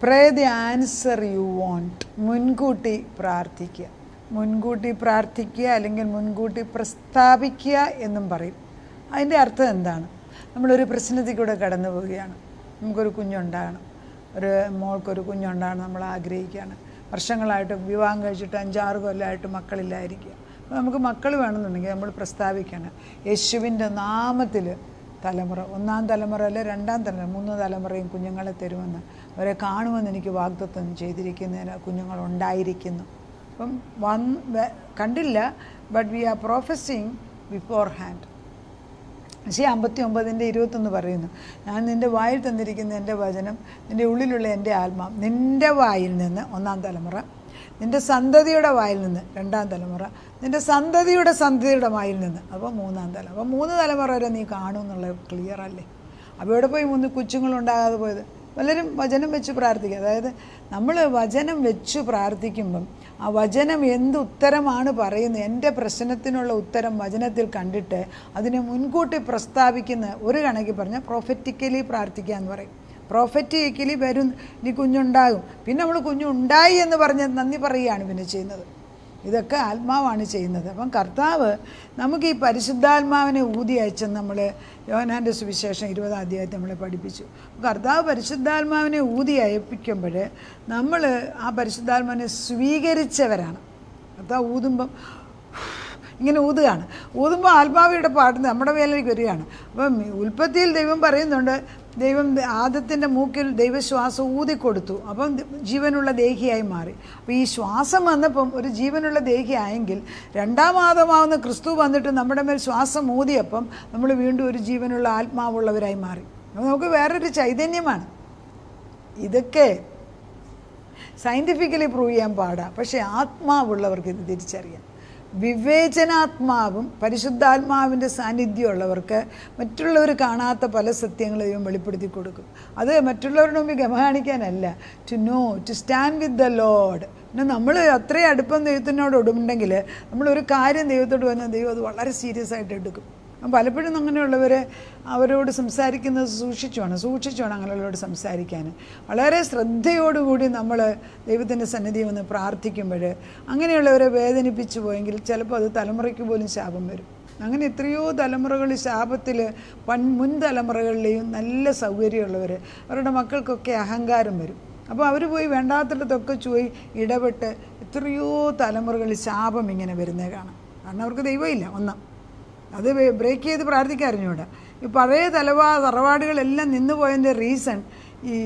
Pray the answer you want. മുൻകൂട്ടി പ്രാർത്ഥിക്കുക. മുൻകൂട്ടി പ്രാർത്ഥിക്കുക അല്ലെങ്കിൽ മുൻകൂട്ടി പ്രസ്താവിക്കുക എന്നും പറയും. അതിൻ്റെ അർത്ഥം എന്താണ്? നമ്മളൊരു പ്രശ്നത്തിൽ കൂടെ കടന്നു പോവുകയാണ്. നമുക്കൊരു കുഞ്ഞുണ്ടാകണം, ഒരു മോൾക്കൊരു കുഞ്ഞുണ്ടാകണം നമ്മൾ ആഗ്രഹിക്കുകയാണ്. വർഷങ്ങളായിട്ട് വിവാഹം കഴിച്ചിട്ട് 5-6 കൊല്ലമായിട്ട് മക്കളില്ലായിരിക്കുക. അപ്പോൾ നമുക്ക് മക്കൾ വേണമെന്നുണ്ടെങ്കിൽ നമ്മൾ പ്രസ്താവിക്കണം, യേശുവിൻ്റെ നാമത്തിൽ തലമുറ, 1-ാം തലമുറ അല്ലെ 2-ാം തലമുറ, 3 തലമുറയും കുഞ്ഞുങ്ങളെ തരുമെന്ന്, അവരെ കാണുമെന്ന് എനിക്ക് വാഗ്ദത്തം ചെയ്തിരിക്കുന്നതിന് കുഞ്ഞുങ്ങളുണ്ടായിരിക്കുന്നു. അപ്പം കണ്ടില്ല, but we are professing beforehand. പക്ഷേ 59:21 പറയുന്നു, ഞാൻ നിൻ്റെ വായിൽ തന്നിരിക്കുന്ന എൻ്റെ വചനം, നിൻ്റെ ഉള്ളിലുള്ള എൻ്റെ ആത്മാ, നിൻ്റെ വായിൽ നിന്ന് 1-ാം തലമുറ, നിൻ്റെ സന്തതിയുടെ വായിൽ നിന്ന് 2-ാം തലമുറ, നിൻ്റെ സന്തതിയുടെ വായിൽ നിന്ന്, അപ്പോൾ 3-ാം തലമുറ. അപ്പോൾ 3 തലമുറ വരെ നീ കാണും എന്നുള്ളത് ക്ലിയർ അല്ലേ? അപ്പോൾ ഇവിടെ പോയി 3 കൊച്ചുങ്ങളുണ്ടാകാതെ പോയത്? പലരും വചനം വെച്ച് പ്രാർത്ഥിക്കുക. അതായത് നമ്മൾ വചനം വെച്ച് പ്രാർത്ഥിക്കുമ്പം ആ വചനം എന്ത് ഉത്തരമാണ് പറയുന്നത്, എൻ്റെ പ്രശ്നത്തിനുള്ള ഉത്തരം വചനത്തിൽ കണ്ടിട്ട് അതിനെ മുൻകൂട്ടി പ്രസ്താവിക്കുന്ന, ഒരു കണക്കിൽ പറഞ്ഞാൽ പ്രൊഫറ്റിക്കലി പ്രാർത്ഥിക്കുക എന്ന് പറയും. പ്രൊഫറ്റിക്കലി വരും, ഇനി കുഞ്ഞുണ്ടാകും, പിന്നെ നമ്മൾ കുഞ്ഞുണ്ടായി എന്ന് പറഞ്ഞ് നന്ദി പറയുകയാണ് പിന്നെ ചെയ്യുന്നത്. ഇതൊക്കെ ആത്മാവാണ് ചെയ്യുന്നത്. അപ്പം കർത്താവ് നമുക്ക് ഈ പരിശുദ്ധാത്മാവിനെ ഊതി അയച്ചെന്ന് നമ്മൾ യോഹന്നാൻ്റെ സുവിശേഷം 20-ാം അധ്യായത്തിൽ നമ്മളെ പഠിപ്പിച്ചു. കർത്താവ് പരിശുദ്ധാത്മാവിനെ ഊതി അയപ്പിക്കുമ്പോൾ നമ്മൾ ആ പരിശുദ്ധാത്മാവിനെ സ്വീകരിച്ചവരാണ്. കർത്താവ് ഊതുമ്പം ഇങ്ങനെ ഊതുമ്പോൾ ആത്മാവിയുടെ പാട്ട് നമ്മുടെ മേലേക്ക് വരികയാണ്. അപ്പം ഉൽപ്പത്തിയിൽ ദൈവം പറയുന്നുണ്ട്, ദൈവം ആദത്തിൻ്റെ മൂക്കിൽ ദൈവശ്വാസം ഊതിക്കൊടുത്തു, അപ്പം ജീവനുള്ള ദേഹിയായി മാറി. അപ്പോൾ ഈ ശ്വാസം വന്നപ്പം ഒരു ജീവനുള്ള ദേഹിയായെങ്കിൽ 2-ാം ആദമാവുന്ന ക്രിസ്തു വന്നിട്ട് നമ്മുടെ മേൽ ശ്വാസം ഊതിയപ്പം നമ്മൾ വീണ്ടും ഒരു ജീവനുള്ള ആത്മാവുള്ളവരായി മാറി. അപ്പോൾ നമുക്ക് വേറൊരു ചൈതന്യമാണ്. ഇതൊക്കെ സയൻറ്റിഫിക്കലി പ്രൂവ് ചെയ്യാൻ പാടാം, പക്ഷേ ആത്മാവുള്ളവർക്ക് ഇത് തിരിച്ചറിയാം. വിവേചനാത്മാവും പരിശുദ്ധാത്മാവിൻ്റെ സാന്നിധ്യമുള്ളവർക്ക് മറ്റുള്ളവർ കാണാത്ത പല സത്യങ്ങളും വെളിപ്പെടുത്തി കൊടുക്കും. അത് മറ്റുള്ളവരുടെ മുമ്പിൽ ഗമകാണിക്കാനല്ല, to know, to stand with the Lord. പിന്നെ നമ്മൾ അത്രയും അടുപ്പം ദൈവത്തിനോട് ഉണ്ടെങ്കിൽ നമ്മളൊരു കാര്യം ദൈവത്തോട് വന്നാൽ ദൈവം അത് വളരെ സീരിയസ് ആയിട്ട് എടുക്കും. പലപ്പോഴും അങ്ങനെയുള്ളവർ അവരോട് സംസാരിക്കുന്നത് സൂക്ഷിച്ചു വേണം അങ്ങനെയുള്ളവരോട് സംസാരിക്കാൻ. വളരെ ശ്രദ്ധയോടുകൂടി നമ്മൾ ദൈവത്തിൻ്റെ സന്നിധിയിൽ വന്ന് പ്രാർത്ഥിക്കുമ്പോൾ അങ്ങനെയുള്ളവരെ വേദനിപ്പിച്ചു പോയെങ്കിൽ ചിലപ്പോൾ അത് തലമുറയ്ക്ക് പോലും ശാപം വരും. അങ്ങനെ എത്രയോ തലമുറകൾ ശാപത്തിൽ, മുൻ തലമുറകളിലെയും നല്ല സൗകര്യമുള്ളവർ, അവരുടെ മക്കൾക്കൊക്കെ അഹങ്കാരം വരും. അപ്പോൾ അവർ പോയി വേണ്ടാത്തിടത്തൊക്കെ പോയി ഇടപെട്ട് എത്രയോ തലമുറകൾ ശാപം ഇങ്ങനെ വരുന്നേ കാണാം. കാരണം അവർക്ക് ദൈവമില്ല. ഒന്നാം അത് ബ്രേക്ക് ചെയ്ത് പ്രാർത്ഥിക്കാൻ അറിഞ്ഞൂടാ. ഈ പഴയ തറവാടുകളെല്ലാം നിന്ന് പോയതിൻ്റെ റീസൺ ഈ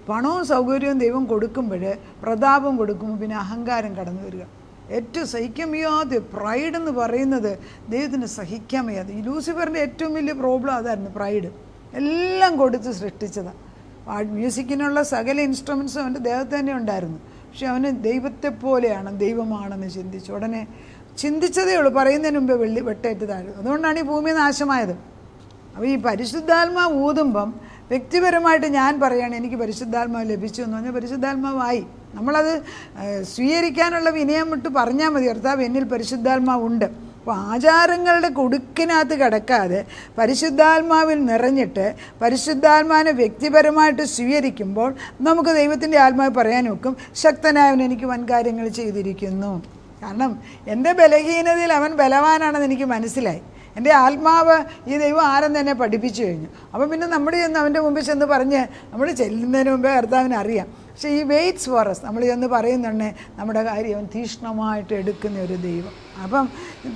പണവും സൗകര്യവും ദൈവം കൊടുക്കുമ്പോൾ, പ്രതാപം കൊടുക്കുമ്പോൾ പിന്നെ അഹങ്കാരം കടന്നു വരിക. ഏറ്റവും സഹിക്കാൻ വയ്യാതെ പ്രൈഡ് എന്ന് പറയുന്നത് ദൈവത്തിന് സഹിക്കാൻ വയ്യാതെ. ഈ ലൂസിഫറിൻ്റെ ഏറ്റവും വലിയ പ്രോബ്ലം അതായിരുന്നു, പ്രൈഡ്. എല്ലാം കൊടുത്ത് സൃഷ്ടിച്ചതാണ്. മ്യൂസിക്കിനുള്ള സകല ഇൻസ്ട്രുമെൻസും അവൻ്റെ ദേഹത്ത് തന്നെ ഉണ്ടായിരുന്നു. പക്ഷെ അവന് ദൈവത്തെ പോലെയാണ്, ദൈവമാണെന്ന് ചിന്തിച്ചു. ഉടനെ ചിന്തിച്ചതേ ഉള്ളൂ, പറയുന്നതിന് മുമ്പേ വെട്ടേറ്റ് താഴും. അതുകൊണ്ടാണ് ഈ ഭൂമി നാശമായത്. അപ്പോൾ ഈ പരിശുദ്ധാത്മാവ് ഊതുമ്പം വ്യക്തിപരമായിട്ട് ഞാൻ പറയുകയാണ്, എനിക്ക് പരിശുദ്ധാത്മാവ് ലഭിച്ചു എന്ന് പറഞ്ഞാൽ പരിശുദ്ധാത്മാവായി. നമ്മളത് സ്വീകരിക്കാനുള്ള വിനയം വിട്ട് പറഞ്ഞാൽ മതി, കർത്താവ് എന്നിൽ പരിശുദ്ധാത്മാവുണ്ട്. അപ്പോൾ ആചാരങ്ങളുടെ കുടുക്കിനകത്ത് കിടക്കാതെ പരിശുദ്ധാത്മാവിൽ നിറഞ്ഞിട്ട് പരിശുദ്ധാത്മാവിനെ വ്യക്തിപരമായിട്ട് സ്വീകരിക്കുമ്പോൾ നമുക്ക് ദൈവത്തിൻ്റെ ആത്മാവ് പറയാൻ നോക്കും, ശക്തനായവൻ എനിക്ക് വൻകാര്യങ്ങൾ ചെയ്തിരിക്കുന്നു. കാരണം എൻ്റെ ബലഹീനതയിൽ അവൻ ബലവാനാണെന്ന് എനിക്ക് മനസ്സിലായി. എൻ്റെ ആത്മാവ് ഈ ദൈവം ആരെന്ന് തന്നെ പഠിപ്പിച്ചു കഴിഞ്ഞു. അപ്പം പിന്നെ നമ്മൾ ചെന്ന് അവൻ്റെ മുമ്പിൽ ചെന്ന് പറഞ്ഞ് നമ്മൾ ചെല്ലുന്നതിന് മുമ്പേ കർത്താവിന് അറിയാം. പക്ഷേ ഈ വെയിറ്റ്സ് ഫോർ അസ്, നമ്മൾ ചെന്ന് പറയുന്നുണ്ടേ നമ്മുടെ കാര്യം അവൻ തീക്ഷ്ണമായിട്ട് എടുക്കുന്ന ഒരു ദൈവം. അപ്പം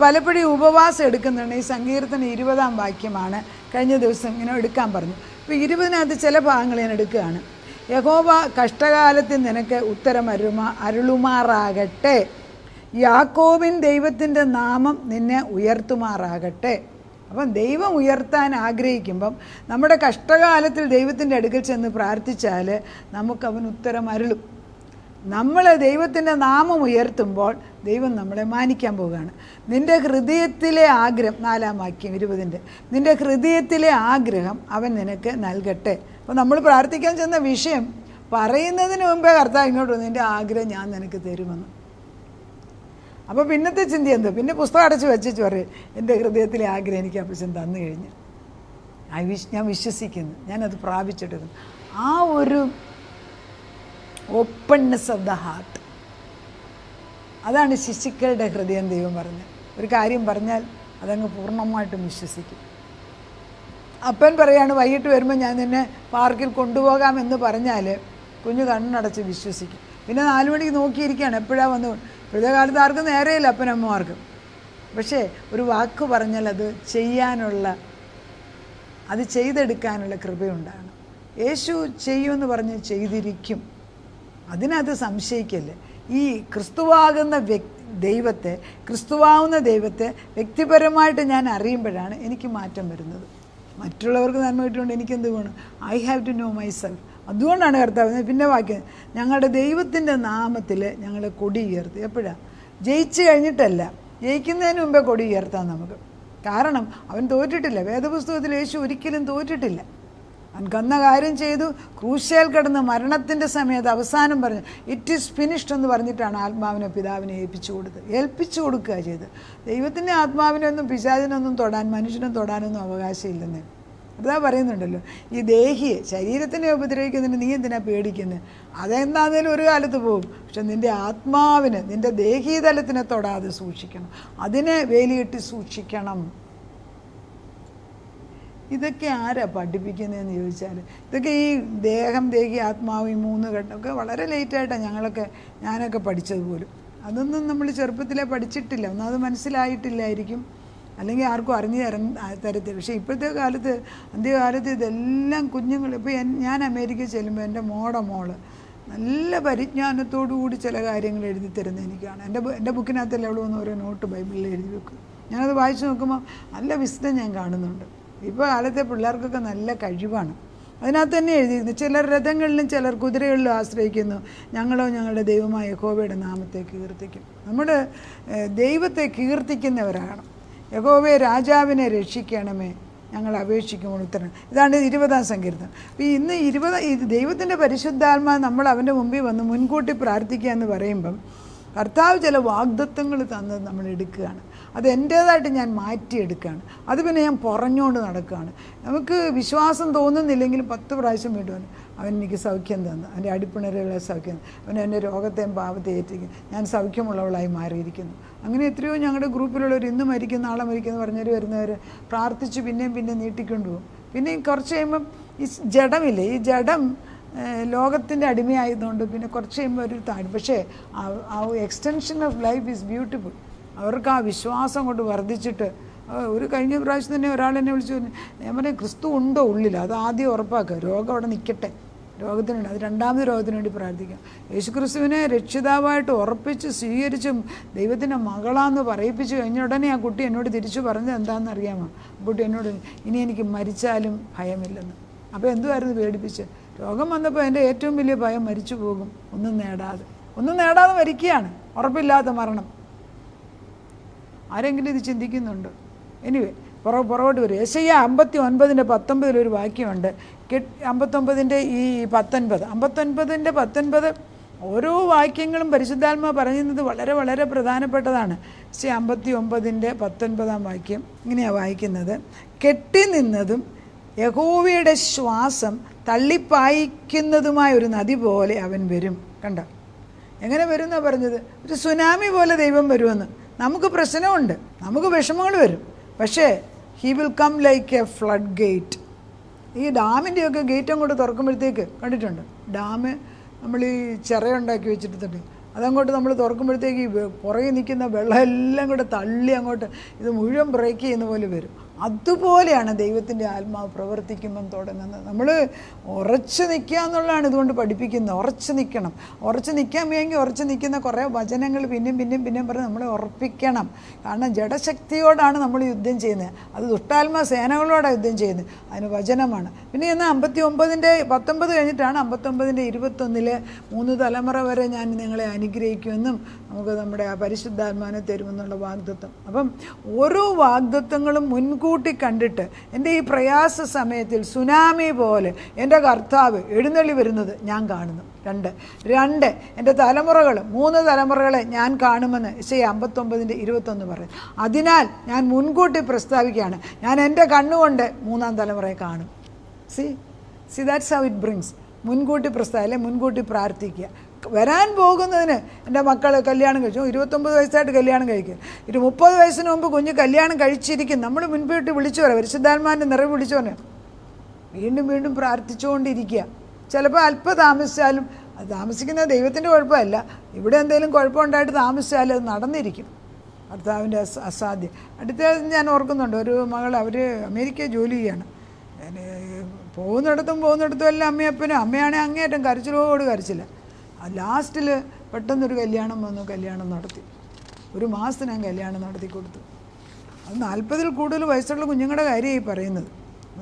പലപ്പോഴും ഉപവാസം എടുക്കുന്നുണ്ട്. ഈ സങ്കീർത്തനം 20-ാം വാക്യമാണ് കഴിഞ്ഞ ദിവസം ഇങ്ങനെ എടുക്കാൻ പറഞ്ഞു. അപ്പോൾ 20-നകത്ത് ചില ഭാഗങ്ങൾ ഞാൻ എടുക്കുകയാണ്. യഹോവ കഷ്ടകാലത്തിൽ നിനക്ക് ഉത്തരം അരുളുമാറാകട്ടെ, യാക്കോബിൻ ദൈവത്തിൻ്റെ നാമം നിന്നെ ഉയർത്തുമാറാകട്ടെ. അപ്പം ദൈവം ഉയർത്താൻ ആഗ്രഹിക്കുമ്പം നമ്മുടെ കഷ്ടകാലത്തിൽ ദൈവത്തിൻ്റെ അടുക്കൽ ചെന്ന് പ്രാർത്ഥിച്ചാൽ നമുക്കവൻ ഉത്തരം അരുളും. നമ്മൾ ദൈവത്തിൻ്റെ നാമം ഉയർത്തുമ്പോൾ ദൈവം നമ്മളെ മാനിക്കാൻ പോവുകയാണ്. നിൻ്റെ ഹൃദയത്തിലെ ആഗ്രഹം, 4-ാം വാക്യം 20-ൻ്റെ, നിൻ്റെ ഹൃദയത്തിലെ ആഗ്രഹം അവൻ നിനക്ക് നൽകട്ടെ. അപ്പോൾ നമ്മൾ പ്രാർത്ഥിക്കാൻ ചെന്ന വിഷയം പറയുന്നതിന് മുമ്പേ കർത്താവ് ഇങ്ങോട്ട് വന്നു, നിൻ്റെ ആഗ്രഹം ഞാൻ നിനക്ക് തരുമെന്ന്. അപ്പോൾ പിന്നത്തെ ചിന്ത എന്തോ, പിന്നെ പുസ്തകം അടച്ച് വെച്ചു പറയും, എൻ്റെ ഹൃദയത്തിലെ ആഗ്രഹം എനിക്ക് അപ്പച്ചൻ തന്നു കഴിഞ്ഞു, ഞാൻ വിശ്വസിക്കുന്നു, ഞാനത് പ്രാപിച്ചെടുക്കുന്നു. ആ ഒരു ഓപ്പൺനെസ് ഓഫ് ദ ഹാർട്ട്. അതാണ് ശിശുക്കളുടെ ഹൃദയം. ദൈവം പറഞ്ഞ് ഒരു കാര്യം പറഞ്ഞാൽ അതങ്ങ് പൂർണ്ണമായിട്ടും വിശ്വസിക്കും. അപ്പൻ പറയാണ് വൈകിട്ട് വരുമ്പോൾ ഞാൻ നിന്നെ പാർക്കിൽ കൊണ്ടുപോകാമെന്ന് പറഞ്ഞാൽ കുഞ്ഞ് കണ്ണടച്ച് വിശ്വസിക്കും. പിന്നെ 4 മണിക്ക് നോക്കിയിരിക്കുകയാണ് എപ്പോഴാണ് വന്നു. ഇപ്പോഴത്തെ കാലത്ത് ആർക്കും നേരെയില്ല അപ്പനമ്മമാർക്കും. പക്ഷേ ഒരു വാക്ക് പറഞ്ഞാൽ അത് ചെയ്യാനുള്ള, അത് ചെയ്തെടുക്കാനുള്ള കൃപയുണ്ടാണ്. യേശു ചെയ്യുമെന്ന് പറഞ്ഞ് ചെയ്തിരിക്കും. അതിനകത്ത് സംശയിക്കല്ലേ. ഈ ക്രിസ്തുവാകുന്ന ദൈവത്തെ, ക്രിസ്തുവാകുന്ന ദൈവത്തെ വ്യക്തിപരമായിട്ട് ഞാൻ അറിയുമ്പോഴാണ് എനിക്ക് മാറ്റം വരുന്നത്. മറ്റുള്ളവർക്ക് നന്മ കിട്ടുകൊണ്ട് എനിക്കെന്ത് വേണം? I have to know myself. അതുകൊണ്ടാണ് കർത്താവ് പിന്നെ വാക്യം, ഞങ്ങളുടെ ദൈവത്തിൻ്റെ നാമത്തിൽ ഞങ്ങൾ കൊടി ഉയർത്തി. എപ്പോഴാണ്? ജയിച്ചു കഴിഞ്ഞിട്ടല്ല, ജയിക്കുന്നതിന് മുമ്പേ കൊടി ഉയർത്താം നമുക്ക്. കാരണം അവൻ തോറ്റിട്ടില്ല. വേദപുസ്തകത്തിൽ യേശു ഒരിക്കലും തോറ്റിട്ടില്ല. അവൻ കന്ന കാര്യം ചെയ്തു, ക്രൂശിൽ കിടന്ന് മരണത്തിൻ്റെ സമയത്ത് അവസാനം പറഞ്ഞു ഇറ്റ് ഈസ് ഫിനിഷ്ഡ് എന്ന് പറഞ്ഞിട്ടാണ് ആത്മാവിനെ പിതാവിനെ ഏൽപ്പിച്ചു കൊടുക്കുക ചെയ്ത്. ദൈവത്തിൻ്റെ ആത്മാവിനൊന്നും പിശാചിനൊന്നും തൊടാൻ, മനുഷ്യനും തൊടാനൊന്നും അവകാശമില്ലെന്ന് അതാ പറയുന്നുണ്ടല്ലോ. ഈ ദേഹിയെ, ശരീരത്തിനെ ഉപദ്രവിക്കുന്നതിന് നീ എന്തിനാ പേടിക്കുന്നത്? അതെന്താണേലും ഒരു കാലത്ത് പോകും. പക്ഷെ നിൻ്റെ ആത്മാവിന്, നിൻ്റെ ദേഹീതലത്തിനെ തൊടാതെ സൂക്ഷിക്കണം, അതിനെ വേലിയിട്ട് സൂക്ഷിക്കണം. ഇതൊക്കെ ആരാ പഠിപ്പിക്കുന്നതെന്ന് ചോദിച്ചാൽ, ഇതൊക്കെ ഈ ദേഹം, ദേഹി, ആത്മാവ്, ഈ 3 ഘട്ടമൊക്കെ വളരെ ലേറ്റായിട്ടാണ് ഞാനൊക്കെ പഠിച്ചത് പോലും. അതൊന്നും നമ്മൾ ചെറുപ്പത്തിലേ പഠിച്ചിട്ടില്ല. ഒന്നത് മനസ്സിലായിട്ടില്ലായിരിക്കും, അല്ലെങ്കിൽ ആർക്കും അറിഞ്ഞു തരത്തില്ല. പക്ഷേ ഇപ്പോഴത്തെ കാലത്ത്, അന്ത്യകാലത്ത് ഇതെല്ലാം കുഞ്ഞുങ്ങൾ. ഇപ്പോൾ ഞാൻ അമേരിക്കയിൽ ചെല്ലുമ്പോൾ എൻ്റെ മോള് നല്ല പരിജ്ഞാനത്തോടു കൂടി ചില കാര്യങ്ങൾ എഴുതി തരുന്നത് എനിക്കാണ്. എൻ്റെ ബുക്കിനകത്തല്ല അവൾ വന്ന് ഓരോ നോട്ട് ബൈബിളിൽ എഴുതി വെക്കും. ഞാനത് വായിച്ച് നോക്കുമ്പോൾ നല്ല വിശദം ഞാൻ കാണുന്നുണ്ട്. ഇപ്പോൾ കാലത്തെ പിള്ളേർക്കൊക്കെ നല്ല കഴിവാണ്. അതിനകത്ത് തന്നെ എഴുതിയിരുന്നു, ചിലർ രഥങ്ങളിലും ചിലർ കുതിരകളിലും ആശ്രയിക്കുന്നു, ഞങ്ങളോ ഞങ്ങളുടെ ദൈവമായ യഹോവയുടെ നാമത്തെ കീർത്തിക്കും. നമ്മുടെ ദൈവത്തെ കീർത്തിക്കുന്നവരാണ്. യഹോവയെ രാജാവിനെ രക്ഷിക്കണമേ ഞങ്ങൾ അപേക്ഷിക്കുമ്പോൾ ഉത്തരം. ഇതാണ് 20-ാം സങ്കീർത്തനം. അപ്പോൾ ഇന്ന് ദൈവത്തിൻ്റെ പരിശുദ്ധാത്മാ നമ്മൾ അവൻ്റെ മുമ്പിൽ വന്ന് മുൻകൂട്ടി പ്രാർത്ഥിക്കുക എന്ന് പറയുമ്പം കർത്താവ് ചില വാഗ്ദത്തങ്ങൾ തന്നത് നമ്മൾ എടുക്കുകയാണ്. അത് എൻ്റേതായിട്ട് ഞാൻ മാറ്റിയെടുക്കുകയാണ്. അത് പിന്നെ ഞാൻ പറഞ്ഞുകൊണ്ട് നടക്കുകയാണ്. നമുക്ക് വിശ്വാസം തോന്നുന്നില്ലെങ്കിലും 10 പ്രാവശ്യം വീണ്ടും അവൻ എനിക്ക് സൗഖ്യം തന്നു, അവൻ്റെ അടിപ്പിണരുകളെ സൗഖ്യം, അവൻ എൻ്റെ രോഗത്തെയും പാപത്തെ ഏറ്റിരിക്കും, ഞാൻ സൗഖ്യമുള്ളവളായി മാറിയിരിക്കുന്നു. അങ്ങനെ എത്രയോ ഞങ്ങളുടെ ഗ്രൂപ്പിലുള്ളവർ ഇന്ന് മരിക്കും നാളെ മരിക്കുമെന്ന് പറഞ്ഞവർ വരുന്നവർ പ്രാർത്ഥിച്ച് പിന്നെയും നീട്ടിക്കൊണ്ടുപോകും. പിന്നെ കുറച്ച് കഴിയുമ്പം ഈ ജഡമില്ലേ, ഈ ജഡം ലോകത്തിൻ്റെ അടിമയായതുകൊണ്ട് പിന്നെ കുറച്ച് കഴിയുമ്പോൾ ഒരു താഴ്ന്നു. പക്ഷേ ആ extension of life is beautiful. അവർക്ക് ആ വിശ്വാസം കൊണ്ട് വർദ്ധിച്ചിട്ട് ഒരു കഴിഞ്ഞ പ്രാവശ്യം തന്നെ ഒരാളെന്നെ വിളിച്ചു, ഞാൻ പറഞ്ഞാൽ ക്രിസ്തു ഉണ്ടോ ഉള്ളിൽ, അത് ആദ്യം ഉറപ്പാക്കുക. രോഗം അവിടെ നിൽക്കട്ടെ, രോഗത്തിനുണ്ട്, അത് 2ാമത് രോഗത്തിന് വേണ്ടി പ്രാർത്ഥിക്കാം. യേശുക്രിസ്തുവിനെ രക്ഷിതാവായിട്ട് ഉറപ്പിച്ച് സ്വീകരിച്ചും ദൈവത്തിൻ്റെ മകളാന്ന് പറയിപ്പിച്ച് കഴിഞ്ഞ ഉടനെ ആ കുട്ടി എന്നോട് തിരിച്ചു പറഞ്ഞത് എന്താണെന്ന് അറിയാമോ? കുട്ടി എന്നോട് ഇനി എനിക്ക് മരിച്ചാലും ഭയമില്ലെന്ന്. അപ്പോൾ എന്തുമായിരുന്നു പേടിപ്പിച്ച്? രോഗം വന്നപ്പോൾ എൻ്റെ ഏറ്റവും വലിയ ഭയം മരിച്ചു പോകും, ഒന്നും നേടാതെ മരിക്കുകയാണ്, ഉറപ്പില്ലാത്ത മരണം. ആരെങ്കിലും ഇത് ചിന്തിക്കുന്നുണ്ടോ? എനിവേ പുറകോട്ട് വരും. യെശയ്യാ 59:19 ഒരു വാക്യമുണ്ട്. 59 ഈ 19, 59 ഓരോ വാക്യങ്ങളും പരിശുദ്ധാത്മാ പറയുന്നത് വളരെ വളരെ പ്രധാനപ്പെട്ടതാണ്. 59:19 വാക്യം ഇങ്ങനെയാണ് വായിക്കുന്നത്: കെട്ടി നിന്നതും യഹോവയുടെ ശ്വാസം തള്ളിപ്പായിക്കുന്നതുമായ ഒരു നദി പോലെ അവൻ വരും. കണ്ടോ എങ്ങനെ വരും എന്നാണ് പറഞ്ഞത്? ഒരു സുനാമി പോലെ ദൈവം വരുമെന്ന്. നമുക്ക് പ്രശ്നമുണ്ട്, നമുക്ക് വിഷമങ്ങൾ വരും, പക്ഷേ he will come like a floodgate. ഈ ഡാമിൻ്റെയൊക്കെ ഗേറ്റ് അങ്ങോട്ട് തുറക്കുമ്പോഴത്തേക്ക് കണ്ടിട്ടുണ്ട്, ഡാം നമ്മൾ ഈ ചിറയുണ്ടാക്കി വെച്ചിട്ടുണ്ട്, അതങ്ങോട്ട് നമ്മൾ തുറക്കുമ്പോഴത്തേക്ക് പുറകെ നിൽക്കുന്ന വെള്ളം എല്ലാം കൂടെ തള്ളി അങ്ങോട്ട് ഇത് മുഴുവൻ ബ്രേക്ക് ചെയ്യുന്ന പോലെ വരും. അതുപോലെയാണ് ദൈവത്തിൻ്റെ ആത്മാവ് പ്രവർത്തിക്കുമ്പം തുടങ്ങുന്നത്. നമ്മൾ ഉറച്ചു നിൽക്കുക എന്നുള്ളതാണ് ഇതുകൊണ്ട് പഠിപ്പിക്കുന്നത്. ഉറച്ചു നിൽക്കണം. ഉറച്ചു നിൽക്കാൻ വേണ്ടി ഉറച്ചു നിൽക്കുന്ന കുറേ വചനങ്ങൾ പിന്നെയും പറഞ്ഞ് നമ്മളെ ഉറപ്പിക്കണം. കാരണം ജഡശക്തിയോടാണ് നമ്മൾ യുദ്ധം ചെയ്യുന്നത്, അത് ദുഷ്ടാത്മാ സേനകളോടാണ് യുദ്ധം ചെയ്യുന്നത്, അതിന് വചനമാണ്. പിന്നെ എന്നാൽ 59:19 കഴിഞ്ഞിട്ടാണ് 59:21 3 തലമുറ വരെ ഞാൻ നിങ്ങളെ അനുഗ്രഹിക്കുമെന്നും നമുക്ക് നമ്മുടെ ആ പരിശുദ്ധാത്മാവിനെ തരുമെന്നുള്ള വാഗ്ദത്തം. അപ്പം ഓരോ വാഗ്ദത്തങ്ങളും മുൻകൂട്ടി കണ്ടിട്ട് എൻ്റെ ഈ പ്രയാസ സമയത്തിൽ സുനാമി പോലെ എൻ്റെ കർത്താവ് എഴുന്നള്ളി വരുന്നത് ഞാൻ കാണുന്നു. 2 എൻ്റെ തലമുറകൾ 3 തലമുറകളെ ഞാൻ കാണുമെന്ന് യെശയ്യാ 59:21 പറയും. അതിനാൽ ഞാൻ മുൻകൂട്ടി പ്രസ്താവിക്കുകയാണ്, ഞാൻ എൻ്റെ കണ്ണുകൊണ്ട് 3-ാം തലമുറയെ കാണും. C that's how it brings. മുൻകൂട്ടി മുൻകൂട്ടി പ്രാർത്ഥിക്കുക. വരാൻ പോകുന്നതിന് എൻ്റെ മക്കൾ കല്യാണം കഴിച്ചു, 29 വയസ്സായിട്ട് കല്യാണം കഴിക്കുക, 30 വയസ്സിന് മുമ്പ് കുഞ്ഞ് കല്യാണം കഴിച്ചിരിക്കും. നമ്മൾ മുൻകൂട്ടി വിളിച്ചു പറയാം, പരിശുദ്ധാത്മാവിൻ്റെ നിറവ് വിളിച്ചു പറയാം, വീണ്ടും വീണ്ടും പ്രാർത്ഥിച്ചുകൊണ്ടിരിക്കുക. ചിലപ്പോൾ അല്പം താമസിച്ചാലും, അത് താമസിക്കുന്നത് ദൈവത്തിൻ്റെ കുഴപ്പമല്ല, ഇവിടെ എന്തെങ്കിലും കുഴപ്പമുണ്ടായിട്ട് താമസിച്ചാലും അത് നടന്നിരിക്കും. ഭർത്താവിൻ്റെ അസാധ്യം. അടുത്ത ഞാൻ ഓർക്കുന്നുണ്ട്, ഒരു മകൾ, അവർ അമേരിക്കയിൽ ജോലി ചെയ്യാണ്. പോകുന്നിടത്തും എല്ലാം അമ്മയപ്പനും, അമ്മയാണെങ്കിൽ അങ്ങേയറ്റം കരച്ചിലോട് കരച്ചില്ല. ലാസ്റ്റിൽ പെട്ടെന്നൊരു കല്യാണം വന്നു, കല്യാണം നടത്തി. 1 മാസത്തിനകം കല്യാണം നടത്തി കൊടുത്തു. അത് 40-ൽ കൂടുതൽ വയസ്സുള്ള കുഞ്ഞുങ്ങളുടെ കാര്യമായി പറയുന്നത്.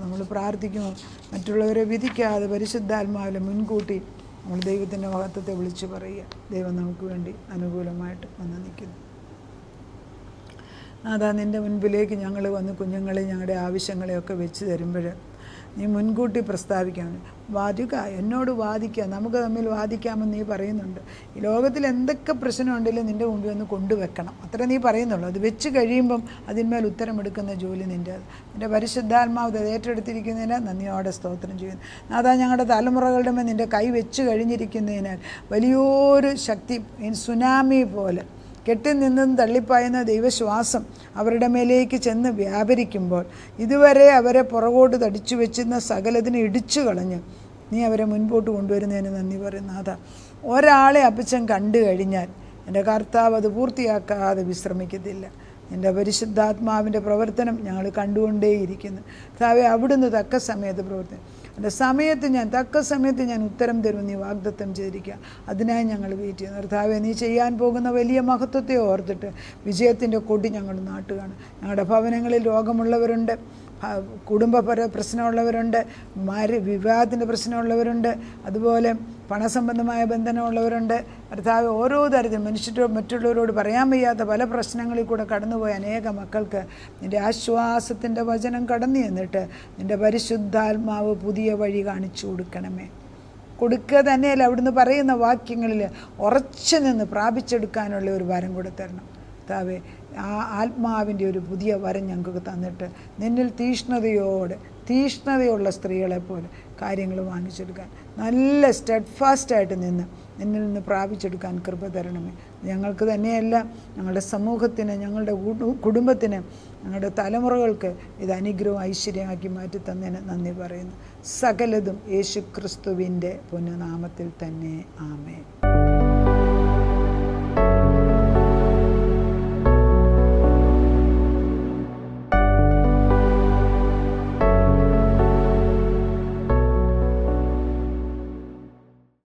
നമ്മൾ പ്രാർത്ഥിക്കുമ്പോൾ മറ്റുള്ളവരെ വിധിക്കാതെ പരിശുദ്ധാത്മാവിൽ മുൻകൂട്ടി നമ്മൾ ദൈവത്തിൻ്റെ മഹത്വത്തെ വിളിച്ചു പറയുക. ദൈവം നമുക്ക് വേണ്ടി അനുകൂലമായിട്ട് വന്ന് നിൽക്കുന്നു. അതാ നിൻ്റെ മുൻപിലേക്ക് ഞങ്ങൾ വന്ന് കുഞ്ഞുങ്ങളെ ഞങ്ങളുടെ ആവശ്യങ്ങളെയൊക്കെ വെച്ച് തരുമ്പോൾ നീ മുൻകൂട്ടി പ്രസ്താവിക്കണം. എന്നോട് വാദിക്കുക, നമുക്ക് തമ്മിൽ വാദിക്കാമെന്ന് നീ പറയുന്നുണ്ട്. ഈ ലോകത്തിൽ എന്തൊക്കെ പ്രശ്നമുണ്ടെങ്കിലും നിൻ്റെ മുമ്പിൽ ഒന്ന് കൊണ്ടുവെക്കണം, അത്ര നീ പറയുന്നുള്ളൂ. അത് വെച്ച് കഴിയുമ്പം അതിന്മേൽ ഉത്തരമെടുക്കുന്ന ജോലി നിൻ്റെ പരിശുദ്ധാത്മാവ് അത് ഏറ്റെടുത്തിരിക്കുന്നതിന് നന്ദിയോടെ സ്തോത്രം ചെയ്യുന്നു. അതാ ഞങ്ങളുടെ തലമുറകളുടെ മേൽ നിൻ്റെ കൈ വെച്ച് കഴിഞ്ഞിരിക്കുന്നതിനാൽ വലിയൊരു ശക്തി, സുനാമി പോലെ കെട്ടി നിന്നും തള്ളിപ്പായുന്ന ദൈവശ്വാസം അവരുടെ മേലേക്ക് ചെന്ന് വ്യാപരിക്കുമ്പോൾ ഇതുവരെ അവരെ പുറകോട്ട് തടിച്ചു വെച്ചിരുന്ന സകലതിനെ ഇടിച്ചു കളഞ്ഞ് നീ അവരെ മുൻപോട്ട് കൊണ്ടുവരുന്നതിന് നന്ദി പറയുന്ന. അതാ ഒരാളെ അപ്പച്ചൻ കണ്ടു കഴിഞ്ഞാൽ എൻ്റെ കർത്താവ് അത് പൂർത്തിയാക്കാതെ വിശ്രമിക്കത്തില്ല. എൻ്റെ പരിശുദ്ധാത്മാവിൻ്റെ പ്രവർത്തനം ഞങ്ങൾ കണ്ടുകൊണ്ടേയിരിക്കുന്നു. കർത്താവേ, അവിടുന്ന് തക്ക സമയത്ത് പ്രവർത്തനം, എൻ്റെ തക്ക സമയത്ത് ഞാൻ ഉത്തരം തരും നീ വാഗ്ദത്തം ചെയ്തിരിക്കുക. അതിനായി ഞങ്ങൾ വെയിറ്റ് ചെയ്യുന്നു. കർത്താവേ, നീ ചെയ്യാൻ പോകുന്ന വലിയ മഹത്വത്തെ ഓർത്തിട്ട് വിജയത്തിൻ്റെ കൊടി ഞങ്ങൾ നാട്ടുകയാണ്. ഞങ്ങളുടെ ഭവനങ്ങളിൽ രോഗമുള്ളവരുണ്ട്, കുടുംബപര പ്രശ്നമുള്ളവരുണ്ട്, വിവാഹത്തിൻ്റെ പ്രശ്നമുള്ളവരുണ്ട്, അതുപോലെ പണസംബന്ധമായ ബന്ധനമുള്ളവരുണ്ട്. കർത്താവ് ഓരോ തരത്തിൽ മറ്റുള്ളവരോട് പറയാൻ വയ്യാത്ത പല പ്രശ്നങ്ങളിൽ കൂടെ കടന്നുപോയ അനേക മക്കൾക്ക് നിൻ്റെ ആശ്വാസത്തിൻ്റെ വചനം കടന്നു ചെന്നിട്ട് നിൻ്റെ പരിശുദ്ധാത്മാവ് പുതിയ വഴി കാണിച്ചു കൊടുക്കണമേ. കൊടുക്കുക തന്നെയല്ല, അവിടുന്ന് പറയുന്ന വാക്യങ്ങളിൽ ഉറച്ചു നിന്ന് പ്രാപിച്ചെടുക്കാനുള്ള ഒരു വരം കൂടെ തരണം. കർത്താവേ, ആ ആത്മാവിൻ്റെ ഒരു പുതിയ വരം ഞങ്ങൾക്ക് തന്നിട്ട് നിന്നിൽ തീഷ്ണതയുള്ള സ്ത്രീകളെപ്പോലെ കാര്യങ്ങൾ വാങ്ങിച്ചെടുക്കാൻ, നല്ല സ്റ്റെഡ്ഫാസ്റ്റായിട്ട് നിന്നിൽ നിന്ന് പ്രാപിച്ചെടുക്കാൻ കൃപ തരണമേ. ഞങ്ങൾക്ക് തന്നെയല്ല, ഞങ്ങളുടെ സമൂഹത്തിന്, ഞങ്ങളുടെ കുടുംബത്തിന്, ഞങ്ങളുടെ തലമുറകൾക്ക് ഇത് അനുഗ്രഹവും ഐശ്വര്യമാക്കി മാറ്റി തന്നതിന് നന്ദി പറയുന്നു. സകലതും യേശു ക്രിസ്തുവിൻ്റെ പുണ്യനാമത്തിൽ തന്നെ. ആമേൻ.